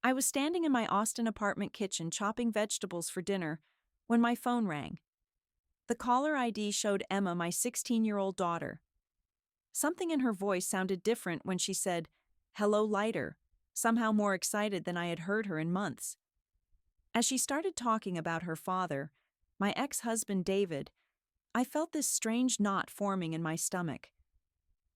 I was standing in my Austin apartment kitchen chopping vegetables for dinner when my phone rang. The caller ID showed Emma, my 16-year-old daughter. Something in her voice sounded different when she said, "Hello, lighter," somehow more excited than I had heard her in months. As she started talking about her father, my ex-husband David, I felt this strange knot forming in my stomach.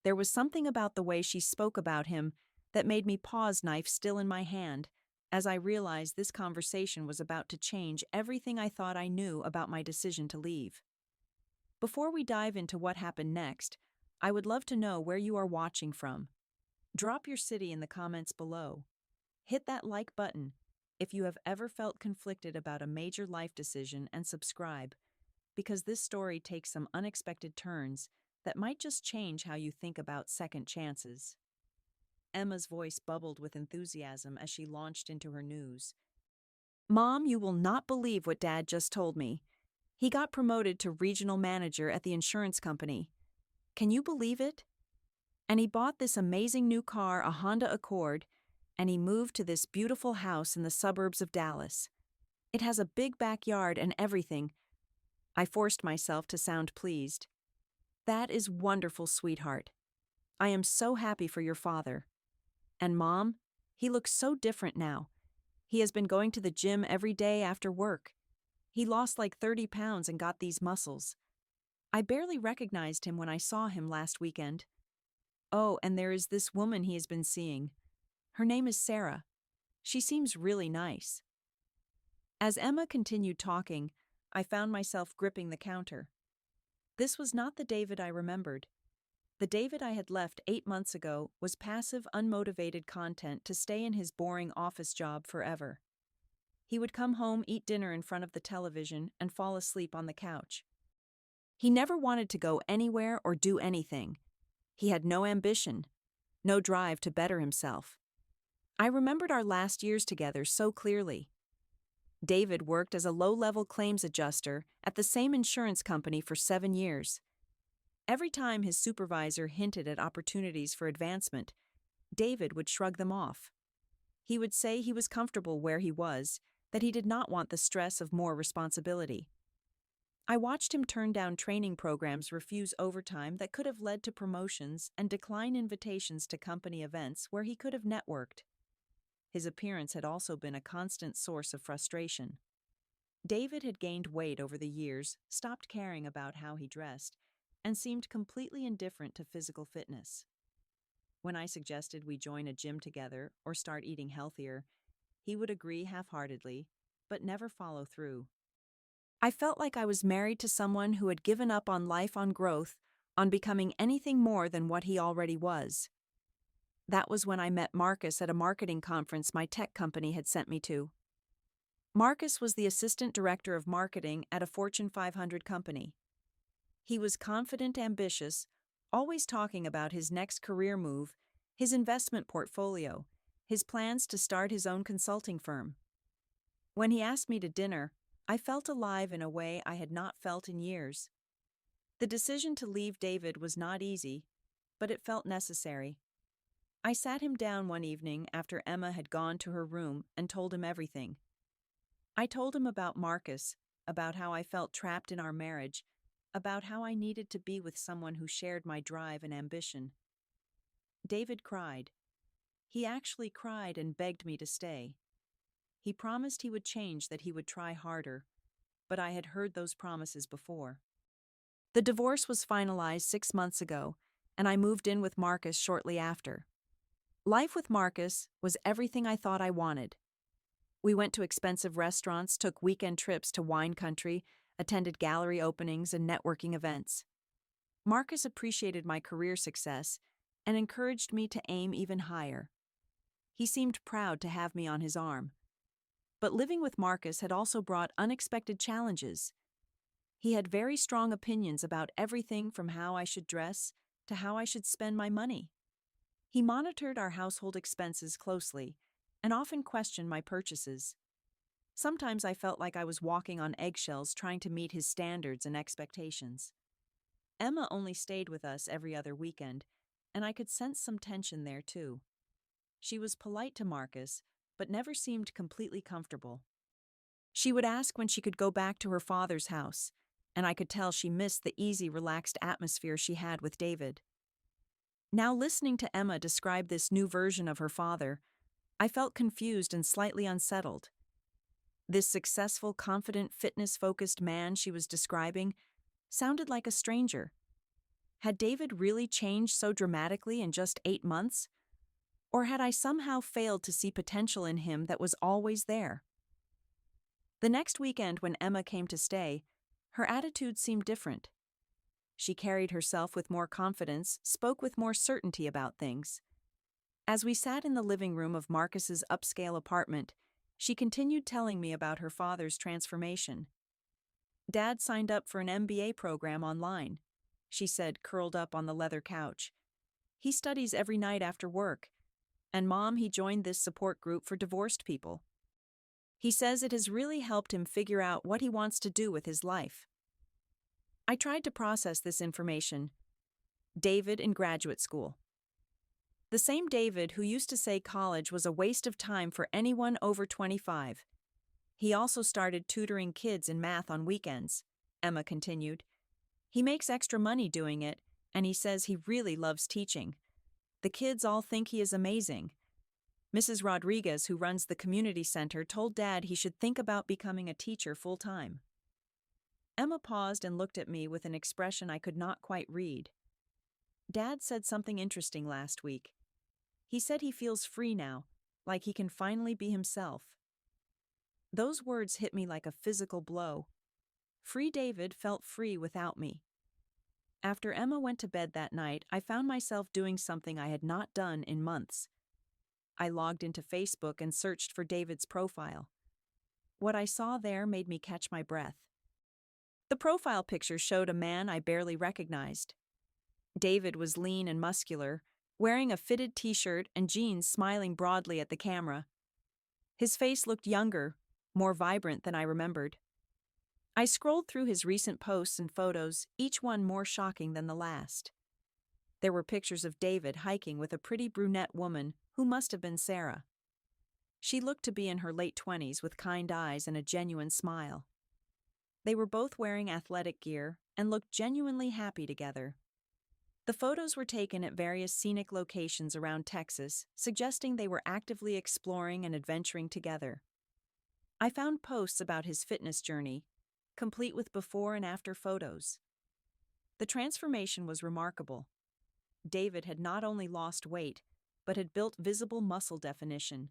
There was something about the way she spoke about him that made me pause, knife still in my hand, as I realized this conversation was about to change everything I thought I knew about my decision to leave. Before we dive into what happened next, I would love to know where you are watching from. Drop your city in the comments below. Hit that like button if you have ever felt conflicted about a major life decision, and subscribe, because this story takes some unexpected turns that might just change how you think about second chances. Emma's voice bubbled with enthusiasm as she launched into her news. "Mom, you will not believe what Dad just told me. He got promoted to regional manager at the insurance company. Can you believe it? And he bought this amazing new car, a Honda Accord, and he moved to this beautiful house in the suburbs of Dallas. It has a big backyard and everything." I forced myself to sound pleased. "That is wonderful, sweetheart. I am so happy for your father. And Mom, he looks so different now. He has been going to the gym every day after work. He lost like 30 pounds and got these muscles. I barely recognized him when I saw him last weekend. Oh, and there is this woman he has been seeing. Her name is Sarah. She seems really nice." As Emma continued talking, I found myself gripping the counter. This was not the David I remembered. The David I had left 8 months ago was passive, unmotivated content to stay in his boring office job forever. He would come home, eat dinner in front of the television, and fall asleep on the couch. He never wanted to go anywhere or do anything. He had no ambition, no drive to better himself. I remembered our last years together so clearly. David worked as a low-level claims adjuster at the same insurance company for 7 years. Every time his supervisor hinted at opportunities for advancement, David would shrug them off. He would say he was comfortable where he was, that he did not want the stress of more responsibility. I watched him turn down training programs, refuse overtime that could have led to promotions, and decline invitations to company events where he could have networked. His appearance had also been a constant source of frustration. David had gained weight over the years, stopped caring about how he dressed, and seemed completely indifferent to physical fitness. When I suggested we join a gym together or start eating healthier, he would agree half-heartedly, but never follow through. I felt like I was married to someone who had given up on life, on growth, on becoming anything more than what he already was. That was when I met Marcus at a marketing conference my tech company had sent me to. Marcus was the assistant director of marketing at a Fortune 500 company. He was confident, ambitious, always talking about his next career move, his investment portfolio, his plans to start his own consulting firm. When he asked me to dinner, I felt alive in a way I had not felt in years. The decision to leave David was not easy, but it felt necessary. I sat him down one evening after Emma had gone to her room and told him everything. I told him about Marcus, about how I felt trapped in our marriage, about how I needed to be with someone who shared my drive and ambition. David cried. He actually cried and begged me to stay. He promised he would change, that he would try harder, but I had heard those promises before. The divorce was finalized 6 months ago, and I moved in with Marcus shortly after. Life with Marcus was everything I thought I wanted. We went to expensive restaurants, took weekend trips to wine country, attended gallery openings and networking events. Marcus appreciated my career success and encouraged me to aim even higher. He seemed proud to have me on his arm. But living with Marcus had also brought unexpected challenges. He had very strong opinions about everything from how I should dress to how I should spend my money. He monitored our household expenses closely and often questioned my purchases. Sometimes I felt like I was walking on eggshells trying to meet his standards and expectations. Emma only stayed with us every other weekend, and I could sense some tension there too. She was polite to Marcus, but never seemed completely comfortable. She would ask when she could go back to her father's house, and I could tell she missed the easy, relaxed atmosphere she had with David. Now, listening to Emma describe this new version of her father, I felt confused and slightly unsettled. This successful, confident, fitness-focused man she was describing sounded like a stranger. Had David really changed so dramatically in just 8 months? Or had I somehow failed to see potential in him that was always there? The next weekend when Emma came to stay, her attitude seemed different. She carried herself with more confidence, spoke with more certainty about things. As we sat in the living room of Marcus's upscale apartment, she continued telling me about her father's transformation. "Dad signed up for an MBA program online," she said, curled up on the leather couch. "He studies every night after work. And Mom, he joined this support group for divorced people. He says it has really helped him figure out what he wants to do with his life." I tried to process this information. David in graduate school. The same David who used to say college was a waste of time for anyone over 25. He also started tutoring kids in math on weekends, Emma continued. He makes extra money doing it, and he says he really loves teaching. The kids all think he is amazing. Mrs. Rodriguez, who runs the community center, told Dad he should think about becoming a teacher full-time. Emma paused and looked at me with an expression I could not quite read. "Dad said something interesting last week. He said he feels free now, like he can finally be himself." Those words hit me like a physical blow. Free David felt free without me. After Emma went to bed that night, I found myself doing something I had not done in months. I logged into Facebook and searched for David's profile. What I saw there made me catch my breath. The profile picture showed a man I barely recognized. David was lean and muscular, wearing a fitted t-shirt and jeans, smiling broadly at the camera. His face looked younger, more vibrant than I remembered. I scrolled through his recent posts and photos, each one more shocking than the last. There were pictures of David hiking with a pretty brunette woman who must have been Sarah. She looked to be in her late 20s with kind eyes and a genuine smile. They were both wearing athletic gear and looked genuinely happy together. The photos were taken at various scenic locations around Texas, suggesting they were actively exploring and adventuring together. I found posts about his fitness journey, complete with before and after photos. The transformation was remarkable. David had not only lost weight, but had built visible muscle definition.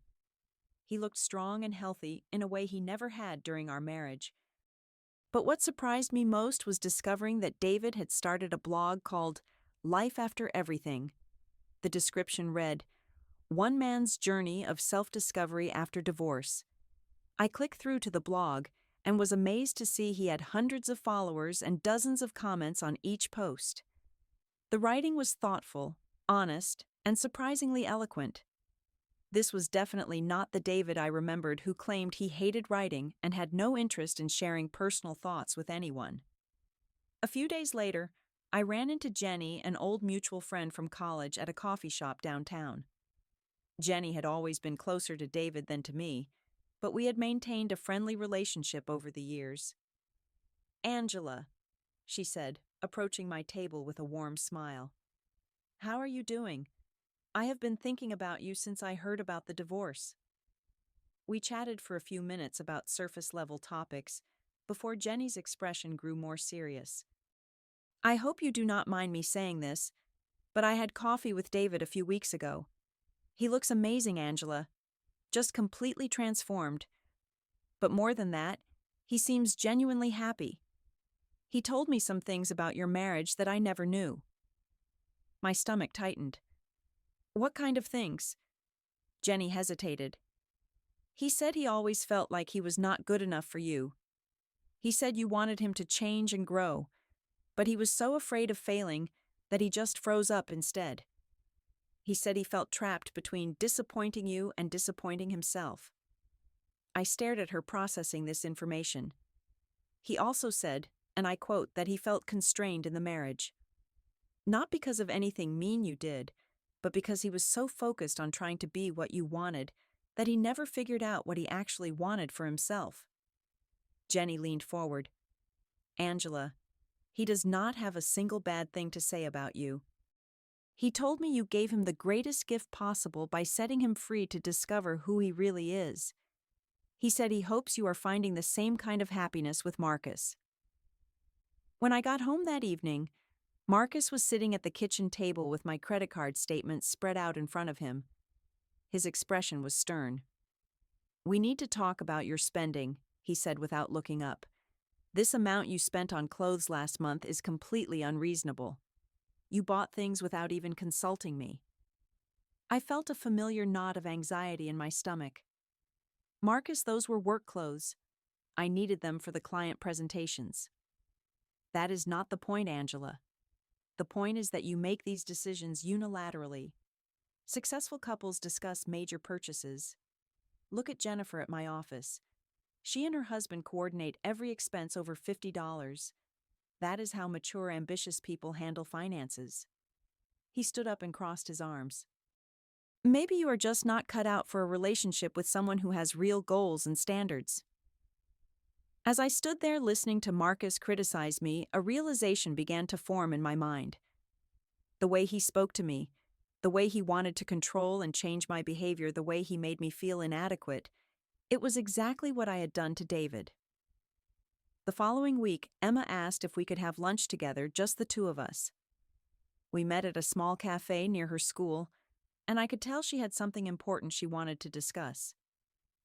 He looked strong and healthy in a way he never had during our marriage. But what surprised me most was discovering that David had started a blog called Life After Everything. The description read, "One man's journey of self-discovery after divorce." I clicked through to the blog and was amazed to see he had hundreds of followers and dozens of comments on each post. The writing was thoughtful, honest, and surprisingly eloquent. This was definitely not the David I remembered who claimed he hated writing and had no interest in sharing personal thoughts with anyone. A few days later, I ran into Jenny, an old mutual friend from college, at a coffee shop downtown. Jenny had always been closer to David than to me, but we had maintained a friendly relationship over the years. "Angela," she said, approaching my table with a warm smile. "How are you doing? I have been thinking about you since I heard about the divorce." We chatted for a few minutes about surface-level topics before Jenny's expression grew more serious. "I hope you do not mind me saying this, but I had coffee with David a few weeks ago. He looks amazing, Angela. Just completely transformed. But more than that, he seems genuinely happy. He told me some things about your marriage that I never knew." My stomach tightened. "What kind of things?" Jenny hesitated. "He said he always felt like he was not good enough for you. He said you wanted him to change and grow, but he was so afraid of failing that he just froze up instead. He said he felt trapped between disappointing you and disappointing himself." I stared at her, processing this information. He also said, and I quote, that he felt constrained in the marriage. "Not because of anything mean you did, but because he was so focused on trying to be what you wanted that he never figured out what he actually wanted for himself. Jenny leaned forward. Angela, he does not have a single bad thing to say about you. He told me you gave him the greatest gift possible by setting him free to discover who he really is. He said he hopes you are finding the same kind of happiness with Marcus. When I got home that evening, Marcus was sitting at the kitchen table with my credit card statements spread out in front of him. His expression was stern. "We need to talk about your spending," he said without looking up. "This amount you spent on clothes last month is completely unreasonable. You bought things without even consulting me." I felt a familiar knot of anxiety in my stomach. "Marcus, those were work clothes. I needed them for the client presentations." "That is not the point, Angela. The point is that you make these decisions unilaterally. Successful couples discuss major purchases. Look at Jennifer at my office. She and her husband coordinate every expense over $50. That is how mature, ambitious people handle finances." He stood up and crossed his arms. "Maybe you are just not cut out for a relationship with someone who has real goals and standards." As I stood there listening to Marcus criticize me, a realization began to form in my mind. The way he spoke to me, the way he wanted to control and change my behavior, the way he made me feel inadequate, it was exactly what I had done to David. The following week, Emma asked if we could have lunch together, just the two of us. We met at a small cafe near her school, and I could tell she had something important she wanted to discuss.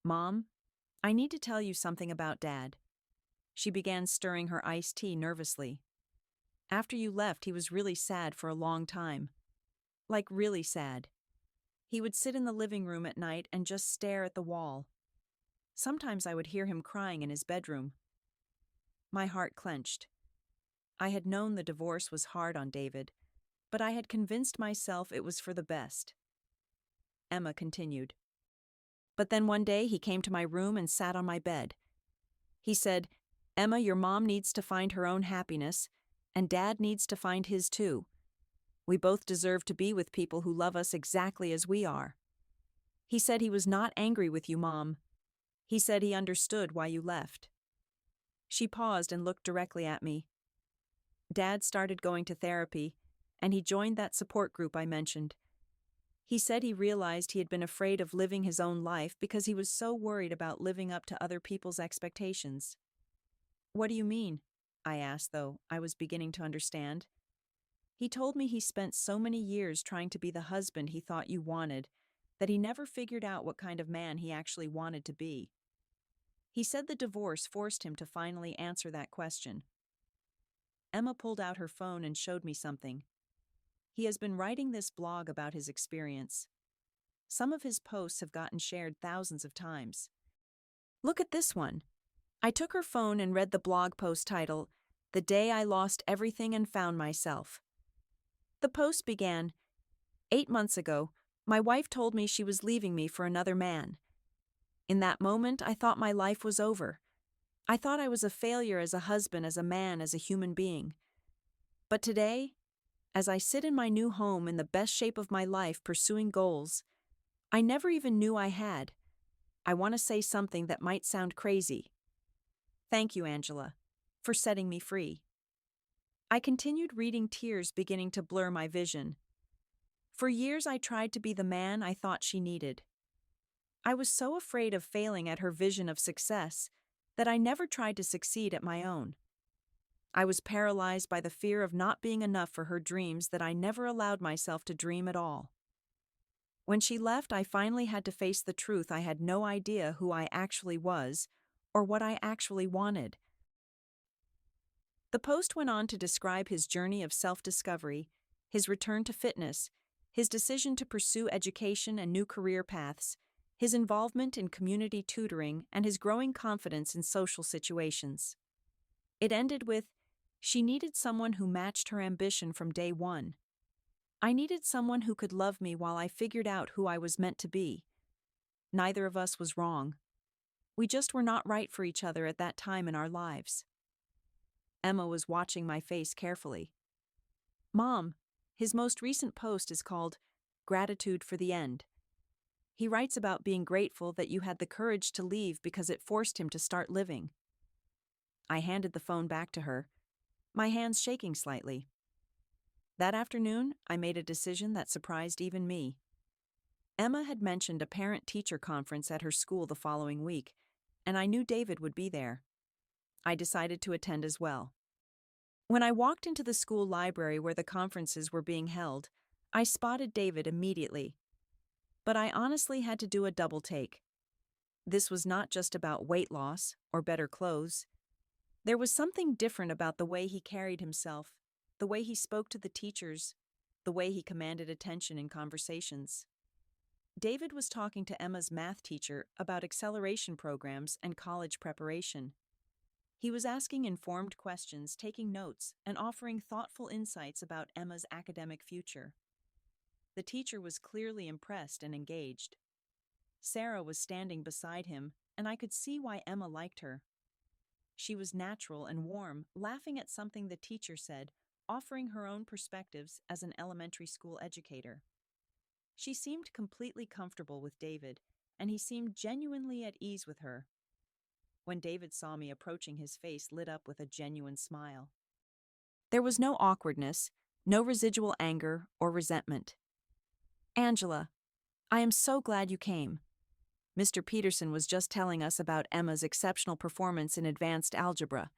"Mom, I need to tell you something about Dad." She began stirring her iced tea nervously. "After you left, he was really sad for a long time. Like really sad. He would sit in the living room at night and just stare at the wall. Sometimes I would hear him crying in his bedroom." My heart clenched. I had known the divorce was hard on David, but I had convinced myself it was for the best. Emma continued. "But then one day he came to my room and sat on my bed. He said, 'Emma, your mom needs to find her own happiness, and Dad needs to find his too. We both deserve to be with people who love us exactly as we are.' He said he was not angry with you, Mom. He said he understood why you left." She paused and looked directly at me. "Dad started going to therapy, and he joined that support group I mentioned. He said he realized he had been afraid of living his own life because he was so worried about living up to other people's expectations." "What do you mean?" I asked, though I was beginning to understand. "He told me he spent so many years trying to be the husband he thought you wanted that he never figured out what kind of man he actually wanted to be. He said the divorce forced him to finally answer that question." Emma pulled out her phone and showed me something. He has been writing this blog about his experience. Some of his posts have gotten shared thousands of times. "Look at this one." I took her phone and read the blog post title, "The Day I Lost Everything and Found Myself." The post began, "8 months ago, my wife told me she was leaving me for another man. In that moment, I thought my life was over. I thought I was a failure as a husband, as a man, as a human being. But today, as I sit in my new home in the best shape of my life pursuing goals I never even knew I had, I want to say something that might sound crazy. Thank you, Angela, for setting me free." I continued reading, tears beginning to blur my vision. For years I tried to be the man I thought she needed. I was so afraid of failing at her vision of success that I never tried to succeed at my own. I was paralyzed by the fear of not being enough for her dreams that I never allowed myself to dream at all. When she left, I finally had to face the truth. I had no idea who I actually was or what I actually wanted. The post went on to describe his journey of self-discovery, his return to fitness, his decision to pursue education and new career paths, his involvement in community tutoring, and his growing confidence in social situations. It ended with, "She needed someone who matched her ambition from day one. I needed someone who could love me while I figured out who I was meant to be. Neither of us was wrong. We just were not right for each other at that time in our lives." Emma was watching my face carefully. "Mom, his most recent post is called 'Gratitude for the End.' He writes about being grateful that you had the courage to leave because it forced him to start living. I handed the phone back to her, my hands shaking slightly. That afternoon, I made a decision that surprised even me. Emma had mentioned a parent-teacher conference at her school the following week, and I knew David would be there. I decided to attend as well. When I walked into the school library where the conferences were being held, I spotted David immediately. But I honestly had to do a double take. This was not just about weight loss or better clothes. There was something different about the way he carried himself, the way he spoke to the teachers, the way he commanded attention in conversations. David was talking to Emma's math teacher about acceleration programs and college preparation. He was asking informed questions, taking notes, and offering thoughtful insights about Emma's academic future. The teacher was clearly impressed and engaged. Sarah was standing beside him, and I could see why Emma liked her. She was natural and warm, laughing at something the teacher said, offering her own perspectives as an elementary school educator. She seemed completely comfortable with David, and he seemed genuinely at ease with her. When David saw me approaching, his face lit up with a genuine smile. There was no awkwardness, no residual anger or resentment. "Angela, I am so glad you came. Mr. Peterson was just telling us about Emma's exceptional performance in advanced algebra.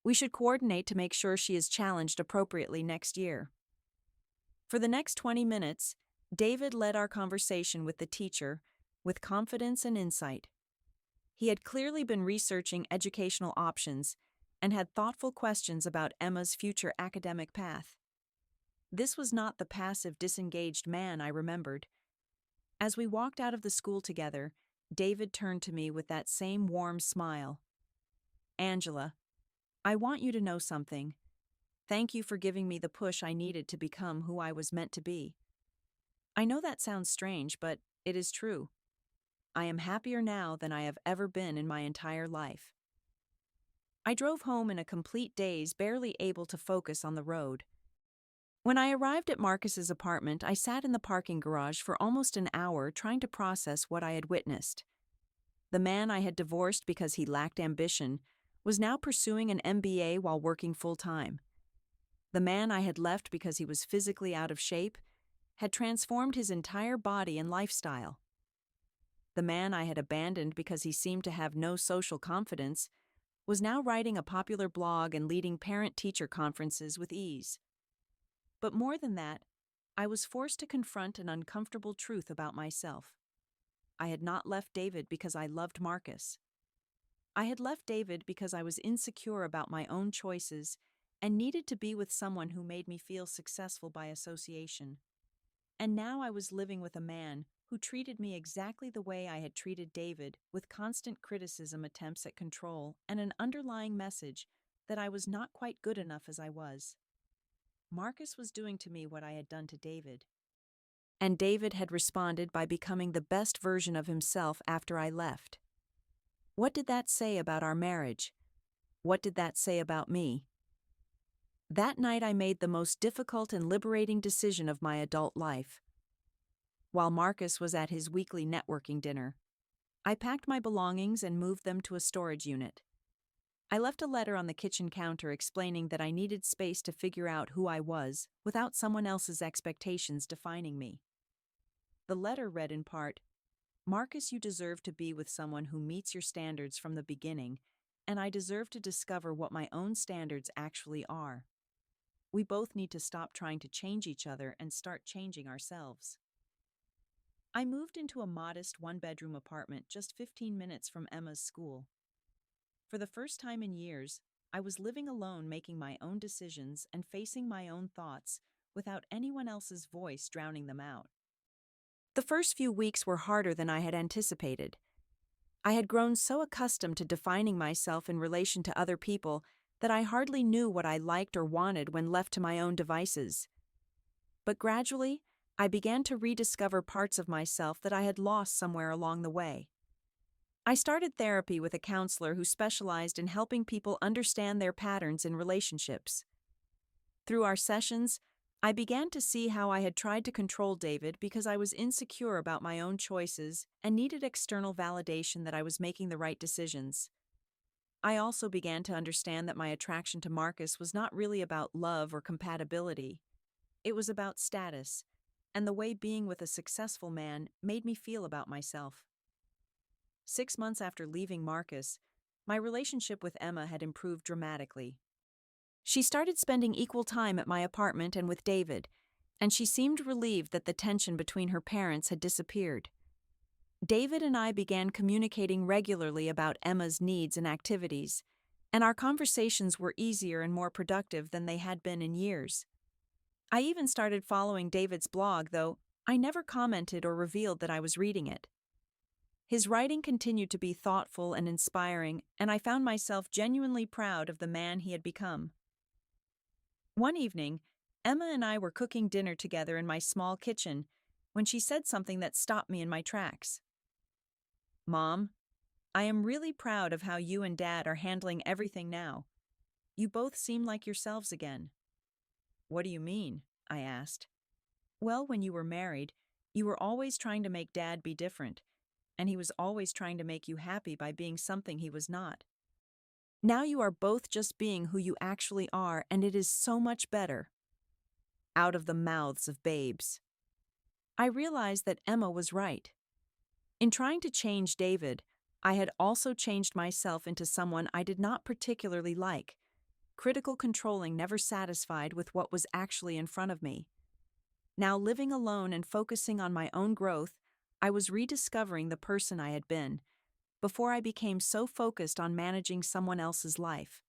We should coordinate to make sure she is challenged appropriately next year." For the next 20 minutes, David led our conversation with the teacher with confidence and insight. He had clearly been researching educational options and had thoughtful questions about Emma's future academic path. This was not the passive, disengaged man I remembered. As we walked out of the school together, David turned to me with that same warm smile. "Angela, I want you to know something. Thank you for giving me the push I needed to become who I was meant to be. I know that sounds strange, but it is true. I am happier now than I have ever been in my entire life." I drove home in a complete daze, barely able to focus on the road. When I arrived at Marcus's apartment, I sat in the parking garage for almost an hour trying to process what I had witnessed. The man I had divorced because he lacked ambition was now pursuing an MBA while working full-time. The man I had left because he was physically out of shape had transformed his entire body and lifestyle. The man I had abandoned because he seemed to have no social confidence was now writing a popular blog and leading parent-teacher conferences with ease. But more than that, I was forced to confront an uncomfortable truth about myself. I had not left David because I loved Marcus. I had left David because I was insecure about my own choices and needed to be with someone who made me feel successful by association. And now I was living with a man who treated me exactly the way I had treated David, with constant criticism, attempts at control, and an underlying message that I was not quite good enough as I was. Marcus was doing to me what I had done to David. And David had responded by becoming the best version of himself after I left. What did that say about our marriage? What did that say about me? That night I made the most difficult and liberating decision of my adult life. While Marcus was at his weekly networking dinner, I packed my belongings and moved them to a storage unit. I left a letter on the kitchen counter explaining that I needed space to figure out who I was without someone else's expectations defining me. The letter read in part, "Marcus, you deserve to be with someone who meets your standards from the beginning, and I deserve to discover what my own standards actually are. We both need to stop trying to change each other and start changing ourselves." I moved into a modest one-bedroom apartment just 15 minutes from Emma's school. For the first time in years, I was living alone, making my own decisions and facing my own thoughts without anyone else's voice drowning them out. The first few weeks were harder than I had anticipated. I had grown so accustomed to defining myself in relation to other people that I hardly knew what I liked or wanted when left to my own devices. But gradually, I began to rediscover parts of myself that I had lost somewhere along the way. I started therapy with a counselor who specialized in helping people understand their patterns in relationships. Through our sessions, I began to see how I had tried to control David because I was insecure about my own choices and needed external validation that I was making the right decisions. I also began to understand that my attraction to Marcus was not really about love or compatibility. It was about status, and the way being with a successful man made me feel about myself. 6 months after leaving Marcus, my relationship with Emma had improved dramatically. She started spending equal time at my apartment and with David, and she seemed relieved that the tension between her parents had disappeared. David and I began communicating regularly about Emma's needs and activities, and our conversations were easier and more productive than they had been in years. I even started following David's blog, though I never commented or revealed that I was reading it. His writing continued to be thoughtful and inspiring, and I found myself genuinely proud of the man he had become. One evening, Emma and I were cooking dinner together in my small kitchen when she said something that stopped me in my tracks. "Mom, I am really proud of how you and Dad are handling everything now. You both seem like yourselves again." "What do you mean?" I asked. "Well, when you were married, you were always trying to make Dad be different, and he was always trying to make you happy by being something he was not. Now you are both just being who you actually are, and it is so much better." Out of the mouths of babes. I realized that Emma was right. In trying to change David, I had also changed myself into someone I did not particularly like, critical, controlling, never satisfied with what was actually in front of me. Now living alone and focusing on my own growth, I was rediscovering the person I had been, before I became so focused on managing someone else's life.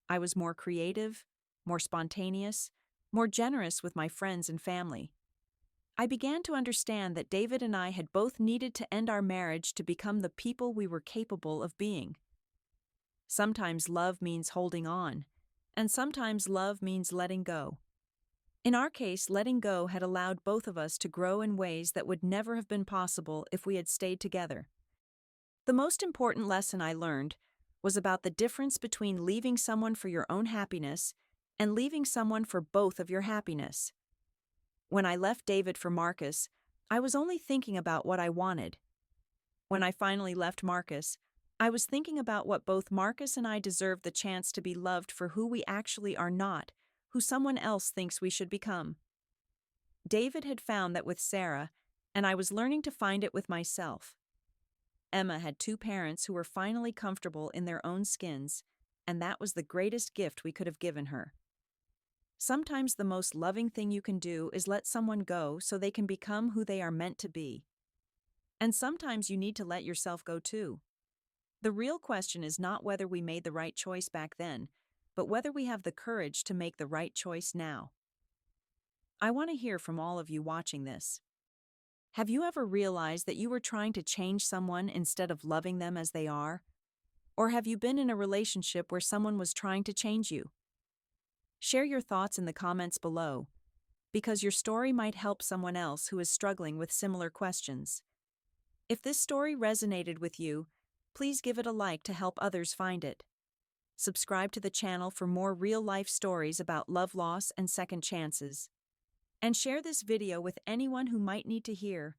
I was more creative, more spontaneous, more generous with my friends and family. I began to understand that David and I had both needed to end our marriage to become the people we were capable of being. Sometimes love means holding on, and sometimes love means letting go. In our case, letting go had allowed both of us to grow in ways that would never have been possible if we had stayed together. The most important lesson I learned was about the difference between leaving someone for your own happiness and leaving someone for both of your happiness. When I left David for Marcus, I was only thinking about what I wanted. When I finally left Marcus, I was thinking about what both Marcus and I deserved the chance to be loved for who we actually are, not who someone else thinks we should become. David had found that with Sarah, and I was learning to find it with myself. Emma had two parents who were finally comfortable in their own skins, and that was the greatest gift we could have given her. Sometimes the most loving thing you can do is let someone go so they can become who they are meant to be. And sometimes you need to let yourself go too. The real question is not whether we made the right choice back then, but whether we have the courage to make the right choice now. I want to hear from all of you watching this. Have you ever realized that you were trying to change someone instead of loving them as they are? Or have you been in a relationship where someone was trying to change you? Share your thoughts in the comments below, because your story might help someone else who is struggling with similar questions. If this story resonated with you, please give it a like to help others find it. Subscribe to the channel for more real-life stories about love loss and second chances. And share this video with anyone who might need to hear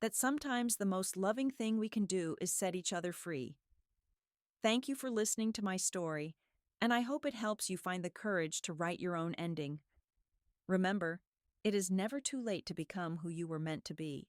that sometimes the most loving thing we can do is set each other free. Thank you for listening to my story, and I hope it helps you find the courage to write your own ending. Remember, it is never too late to become who you were meant to be.